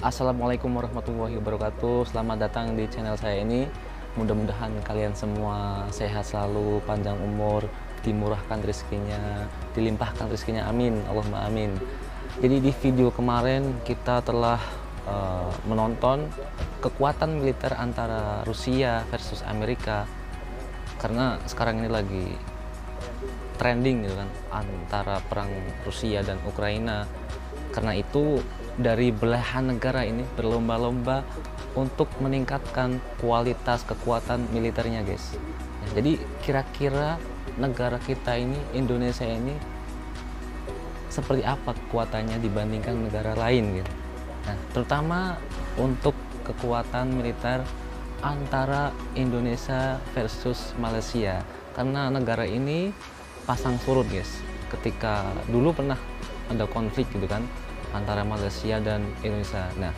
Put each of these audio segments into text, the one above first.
Assalamualaikum warahmatullahi wabarakatuh. Selamat datang di channel saya ini. Mudah-mudahan kalian semua sehat selalu, panjang umur, dimurahkan rezekinya, dilimpahkan rezekinya. Amin, Allahumma amin. Jadi di video kemarin kita telah menonton kekuatan militer antara Rusia versus Amerika, karena sekarang ini lagi trending gitu kan, antara perang Rusia dan Ukraina. Karena itu dari belahan negara ini berlomba-lomba untuk meningkatkan kualitas kekuatan militernya, guys. Nah, jadi kira-kira negara kita ini, Indonesia ini, seperti apa kekuatannya dibandingkan negara lain gitu. Nah, terutama untuk kekuatan militer antara Indonesia versus Malaysia, karena negara ini pasang surut, guys. Ketika dulu pernah ada konflik gitu kan antara Malaysia dan Indonesia. Nah,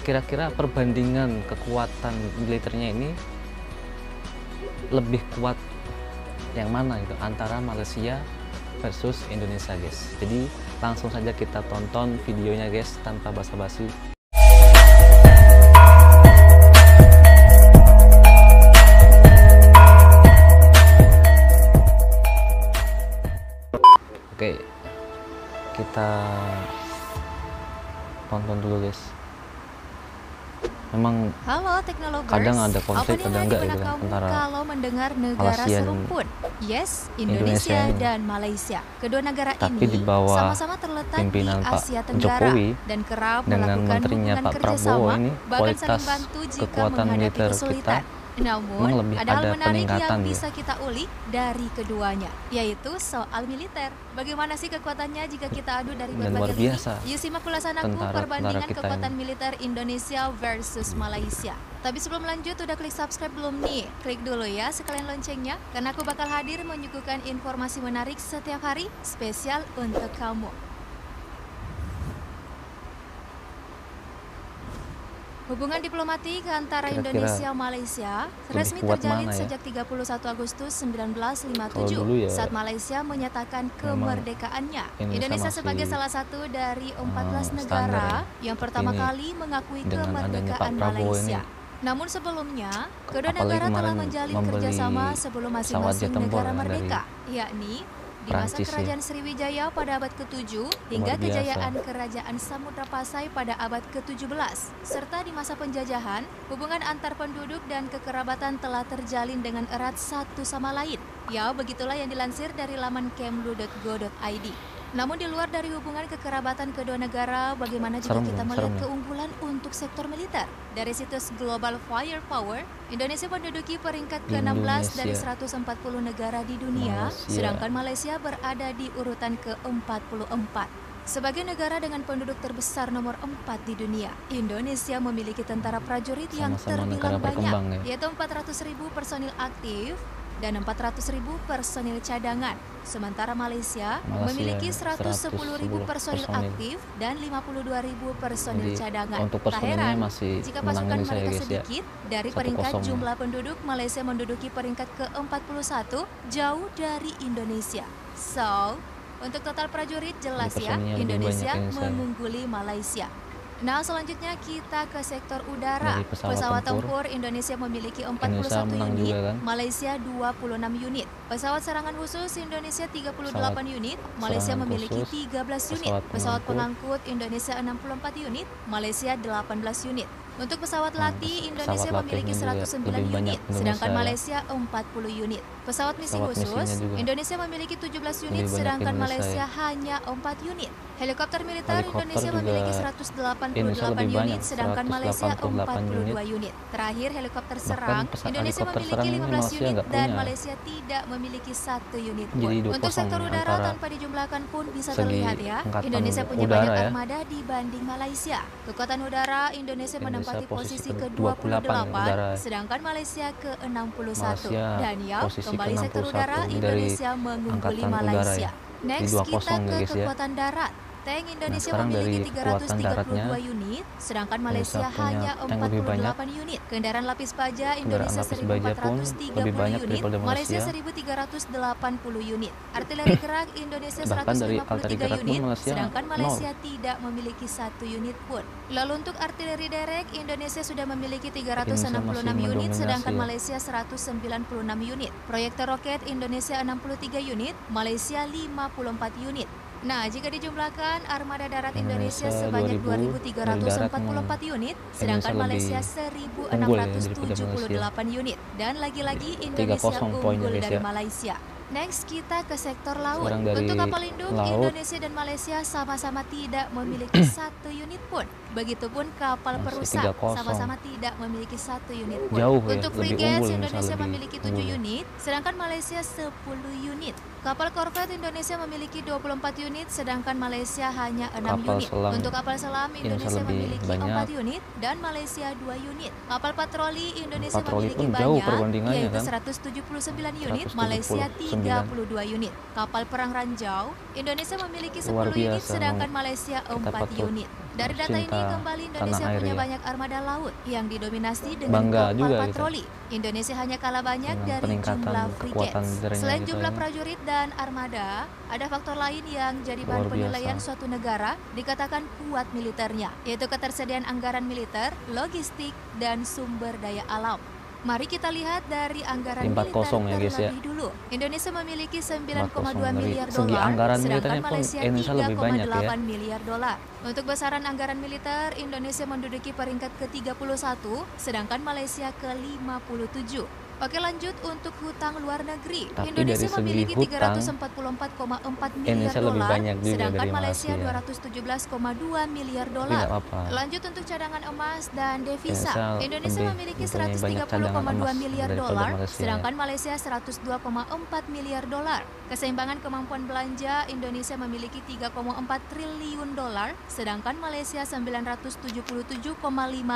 kira-kira perbandingan kekuatan militernya ini lebih kuat yang mana gitu antara Malaysia versus Indonesia, guys. Jadi langsung saja kita tonton videonya, guys, tanpa basa-basi. Oke, kita tonton dulu, guys. Memang Halo Teknologers, kadang ada konflik, apa kadang nih enggak di gitu benak kan, kamu antara kalau mendengar negara Malaysia dan serumpun? Yes, Indonesia Indonesia ini. dan Malaysia. Kedua negara Tapi ini di bawah sama-sama terletak di pimpinan Pak Asia Tenggara Jokowi dan kerap dengan melakukan menterinya hubungan Pak Prabowo kerjasama, ini, bahkan kualitas saling bantu jika kekuatan menghadapi militer kesulitan. kita Namun, memang lebih ada hal ada menarik peningkatan yang ya. bisa kita ulik dari keduanya, yaitu soal militer. Bagaimana sih kekuatannya jika kita adu dari Dan luar berbagai lini? biasa Yuk simak ulasan aku tentara perbandingan kita kekuatan ini. militer Indonesia versus Malaysia. Tapi sebelum lanjut, udah klik subscribe belum nih? Klik dulu ya sekalian loncengnya, karena aku bakal hadir menyuguhkan informasi menarik setiap hari, spesial untuk kamu. Hubungan diplomatik antara Kira-kira Indonesia Malaysia resmi kuat terjalin mana ya? sejak 31 Agustus Kalau 1957 dulu ya saat Malaysia menyatakan kemerdekaannya. Indonesia sebagai masih salah satu dari 14 standar negara ya. yang pertama Ini kali mengakui dengan adanya Pak kemerdekaan Prabowo Malaysia. ini, Namun sebelumnya, kedua apalagi negara telah kemarin menjalin membeli kerjasama sebelum pesawat masing-masing jet tempur negara dari merdeka, yakni di masa Prancis ya. kerajaan Sriwijaya pada abad ke-7 hingga Luar biasa. kejayaan kerajaan Samudra Pasai pada abad ke-17. Serta di masa penjajahan, hubungan antar penduduk dan kekerabatan telah terjalin dengan erat satu sama lain. Ya, begitulah yang dilansir dari laman kemlu.go.id. Namun di luar dari hubungan kekerabatan kedua negara, bagaimana jika kita melihat keunggulan untuk sektor militer? Dari situs Global Firepower, Indonesia menduduki peringkat ke-16 dari 140 negara di dunia, sedangkan Malaysia berada di urutan ke-44. Sebagai negara dengan penduduk terbesar nomor 4 di dunia, Indonesia memiliki tentara prajurit yang terbilang banyak, yaitu 400.000 personil aktif dan 400.000 personil cadangan. Sementara Malaysia memiliki 110.000 personil aktif dan 52.000 personil cadangan. Tak heran jika pasukan mereka sedikit. Dari peringkat jumlah penduduk, Malaysia menduduki peringkat ke-41, jauh dari Indonesia. So, untuk total prajurit jelas ya, Indonesia mengungguli Malaysia. Nah, selanjutnya kita ke sektor udara. Pesawat tempur Indonesia memiliki 41 unit, Malaysia 26 unit. Pesawat serangan khusus Indonesia 38 unit, Malaysia memiliki 13 unit. Pesawat pengangkut Indonesia 64 unit, Malaysia 18 unit. Untuk pesawat latih, Indonesia memiliki 109 unit, sedangkan Malaysia 40 unit. Pesawat misi khusus, Indonesia memiliki 17 unit, sedangkan Malaysia hanya 4 unit. Helikopter militer Indonesia memiliki 188 unit, sedangkan Malaysia 42 unit. Terakhir, helikopter serang, Indonesia memiliki 15 unit dan Malaysia tidak memiliki 1 unit pun. Untuk sektor udara tanpa dijumlahkan pun bisa terlihat ya, Indonesia punya banyak armada dibanding Malaysia. Kekuatan udara Indonesia menempati posisi ke-28, sedangkan Malaysia ke-61. Dan ya, kembali sektor udara, Indonesia mengungguli Malaysia. Next, kita ke kekuatan darat. tank Indonesia sekarang memiliki dari kekuatan 332 daratnya, unit, sedangkan Indonesia Malaysia punya hanya tank lebih banyak. 48 unit. Kendaraan lapis baja Kendaraan Indonesia lapis baja pun 1430 lebih banyak unit, daripada Malaysia Malaysia. 1380 unit. Artileri gerak Indonesia Bahkan dari artileri 153 gerak pun unit, Malaysia sedangkan Malaysia 0. tidak memiliki 1 unit pun. Lalu untuk artileri derek, Indonesia sudah memiliki Indonesia 366 masih unit, mendominasi sedangkan ya. Malaysia 196 unit. Proyektor roket Indonesia 63 unit, Malaysia 54 unit. Nah, jika dijumlahkan armada darat Indonesia sebanyak 2.344 unit, sedangkan Malaysia unggul ya daripada 1.678 unit. Dan lagi-lagi Indonesia 3-0 poin unggul dari Indonesia. Malaysia. Next, kita ke sektor laut. Sekarang dari Untuk kapal induk, laut, Indonesia dan Malaysia sama-sama tidak memiliki 1 unit pun. Begitupun kapal masih perusak 3-0. sama-sama tidak memiliki 1 unit pun. Jauh ya, Untuk lebih frigates, unggul Indonesia lebih memiliki 7 unggul. unit, sedangkan Malaysia 10 unit. Kapal korvet Indonesia memiliki 24 unit, sedangkan Malaysia hanya 6 Kapal unit. selam Untuk kapal selam, Indonesia lebih memiliki banyak. 4 unit dan Malaysia 2 unit. Kapal patroli Indonesia Patroli memiliki pun jauh banyak, perbandingannya yaitu kan. 179 unit, 179. Malaysia 32 unit. Kapal perang ranjau, Indonesia memiliki 10 Luar unit, biasa, sedangkan Malaysia kita 4 patut unit. Dari data ini cinta kembali tanah Indonesia air punya ya. banyak armada laut yang didominasi dengan Bangga kapal juga kita patroli. Indonesia hanya kalah banyak dengan dari peningkatan jumlah kekuatan frigates. deranya Selain kita jumlah ini. prajurit dan armada, ada faktor lain yang jadi bahan Luar penilaian biasa. suatu negara dikatakan kuat militernya, yaitu ketersediaan anggaran militer, logistik, dan sumber daya alam. Mari kita lihat dari anggaran 4-0 militer ya guys ya. terlebih dulu. Indonesia memiliki 9,2 4-0 miliar Segi dolar, anggaran sedangkan militernya pun Malaysia Indonesia lebih banyak ya. 3,8 miliar dolar. Untuk besaran anggaran militer, Indonesia menduduki peringkat ke-31, sedangkan Malaysia ke-57. Oke, lanjut untuk hutang luar negeri. Tapi Indonesia dari segi memiliki hutang, 344,4 miliar Indonesia lebih dolar, banyak juga sedangkan dari Malaysia Malaysia. 217,2 miliar Tapi dolar. nggak apa-apa. Lanjut untuk cadangan emas dan devisa. Indonesia Indonesia lebih memiliki mempunyai banyak cadangan 130,2 emas miliar daripada dolar, Malaysia. sedangkan Malaysia 102,4 miliar dolar. Keseimbangan kemampuan belanja, Indonesia memiliki 3,4 triliun dolar, sedangkan Malaysia 977,5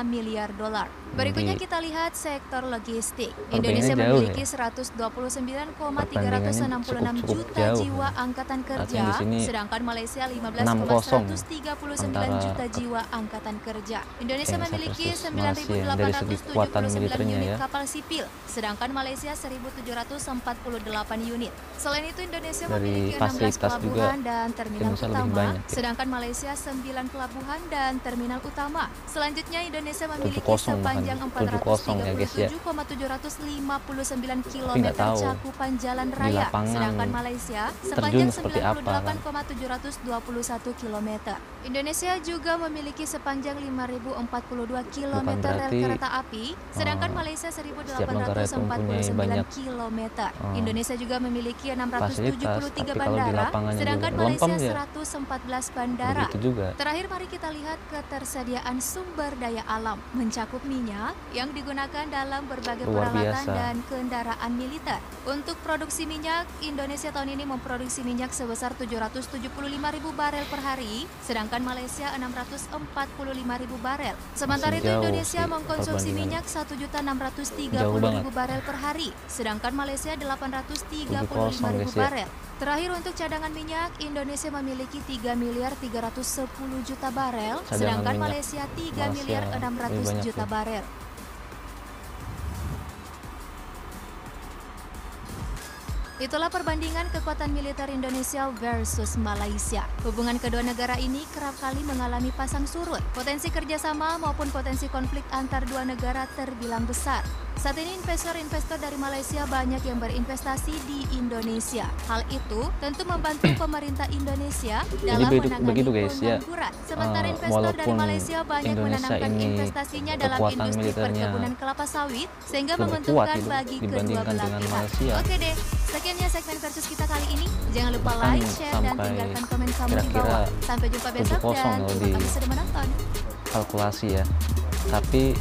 miliar dolar. Berikutnya Jadi, kita lihat sektor logistik. perbandingannya Indonesia jauh memiliki ya. 129,366 cukup juta jauh. jiwa angkatan kerja, Artinya di sini sedangkan Malaysia 6-0 15,139 antara juta jiwa angkatan kerja. Indonesia Indonesia memiliki versus Malaysia dari segi kekuatan 9.879 militernya unit ya. kapal sipil, sedangkan Malaysia 1.748 unit. Selain itu, Indonesia Dari memiliki 16 fasilitas juga pelabuhan dan terminal Indonesia lebih utama, banyak ya. sedangkan Malaysia 9 pelabuhan dan terminal utama. Selanjutnya, Indonesia memiliki 7-0 sepanjang bukan 7-0 ya guys ya. 437,759 km nggak tahu cakupan jalan di raya, lapangan sedangkan Malaysia terjun sepanjang seperti apa kan. 98,721 km. Indonesia juga memiliki sepanjang 5.042 km Bukan rel berarti, kereta api, sedangkan Malaysia setiap negara itu mempunyai 1.849 banyak, km. Indonesia juga memiliki fasilitas, 673 tapi kalau di bandara, lapangannya sedangkan juga lempem Malaysia ya. 114 bandara. Begitu juga. Terakhir, mari kita lihat ketersediaan sumber daya alam, mencakup minyak yang digunakan dalam berbagai Luar peralatan biasa. dan kendaraan militer. Untuk produksi minyak, Indonesia tahun ini memproduksi minyak sebesar 775.000 barel per hari, sedangkan Malaysia 645.000 barel. Sementara Masih itu, jauh Indonesia sih mengkonsumsi perbandingan. minyak 1.630.000 Jauh banget. barel per hari, sedangkan Malaysia 835.000 guys ya. barel. Terakhir, untuk cadangan minyak, Indonesia memiliki 3.310 juta barel, Cadangan sedangkan minyak Malaysia 3.600 lebih banyak juta ya. barel. Itulah perbandingan kekuatan militer Indonesia versus Malaysia. Hubungan kedua negara ini kerap kali mengalami pasang surut. Potensi kerjasama maupun potensi konflik antar dua negara terbilang besar. Saat ini investor-investor dari Malaysia banyak yang berinvestasi di Indonesia. Hal itu tentu membantu pemerintah Indonesia dalam menangani begitu guys ya. pengangguran. Sementara investor dari Walaupun Malaysia banyak Indonesia menanamkan ini investasinya dalam kekuatan industri militernya perkebunan kelapa sawit sehingga lebih menguntungkan kuat gitu bagi kedua dibandingkan belah dengan pihak. Malaysia. Oke deh, sekiannya segmen versus kita kali ini. Jangan lupa Bahkan like, share, dan sampai tinggalkan komen kamu di kira-kira bawah. Sampai jumpa besok 7-0 dan loh terima di kasih sudah menonton. kalkulasi ya. Tapi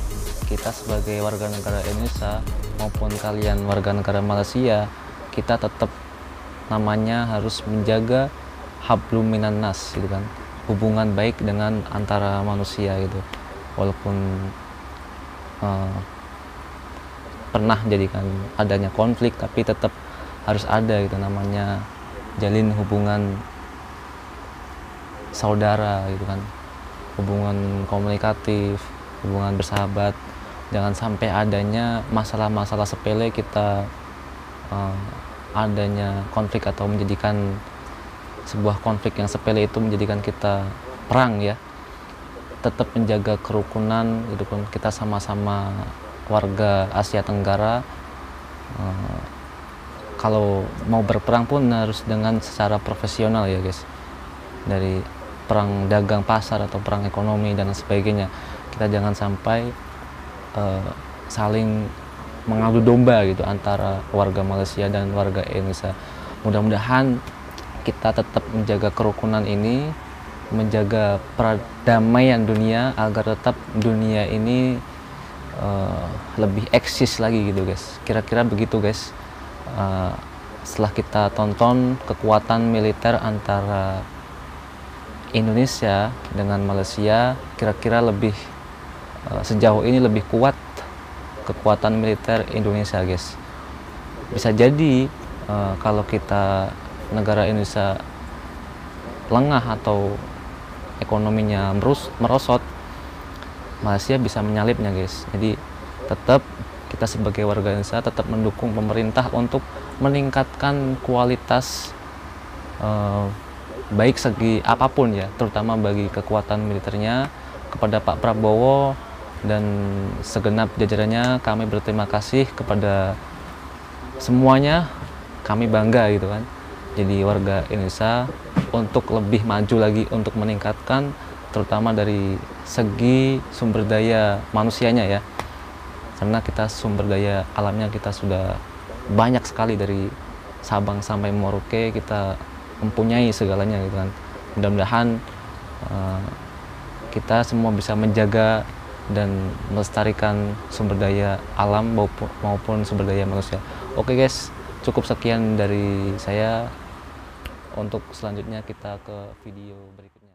kita sebagai warga negara Indonesia maupun kalian warga negara Malaysia, kita tetap namanya harus menjaga hablum minan nas gitu kan. Hubungan baik dengan antara manusia gitu. Walaupun pernah jadikan adanya konflik, tapi tetap harus ada gitu namanya jalin hubungan saudara gitu kan, hubungan komunikatif, hubungan bersahabat. Jangan sampai adanya masalah-masalah sepele kita adanya konflik atau menjadikan sebuah konflik yang sepele itu menjadikan kita perang ya. Tetap menjaga kerukunan gitu kan, kita sama-sama warga Asia Tenggara. Kalau mau berperang pun harus dengan secara profesional ya guys, dari perang dagang pasar atau perang ekonomi dan sebagainya. Kita jangan sampai saling mengadu domba gitu antara warga Malaysia dan warga Indonesia. Mudah-mudahan kita tetap menjaga kerukunan ini, menjaga perdamaian dunia agar tetap dunia ini lebih eksis lagi gitu guys. Kira-kira begitu guys. Setelah kita tonton kekuatan militer antara Indonesia dengan Malaysia, kira-kira lebih sejauh ini lebih kuat kekuatan militer Indonesia guys. Bisa jadi kalau kita negara Indonesia lengah atau ekonominya merosot, Malaysia bisa menyalipnya guys. Jadi tetap kita sebagai warga Indonesia tetap mendukung pemerintah untuk meningkatkan kualitas baik segi apapun ya, terutama bagi kekuatan militernya. Kepada Pak Prabowo dan segenap jajarannya kami berterima kasih kepada semuanya. Kami bangga gitu kan jadi warga Indonesia untuk lebih maju lagi, untuk meningkatkan terutama dari segi sumber daya manusianya ya, karena kita sumber daya alamnya kita sudah banyak sekali, dari Sabang sampai Merauke kita mempunyai segalanya gitu kan. Mudah-mudahan kita semua bisa menjaga dan melestarikan sumber daya alam maupun sumber daya manusia. Oke guys, cukup sekian dari saya. Untuk selanjutnya kita ke video berikutnya.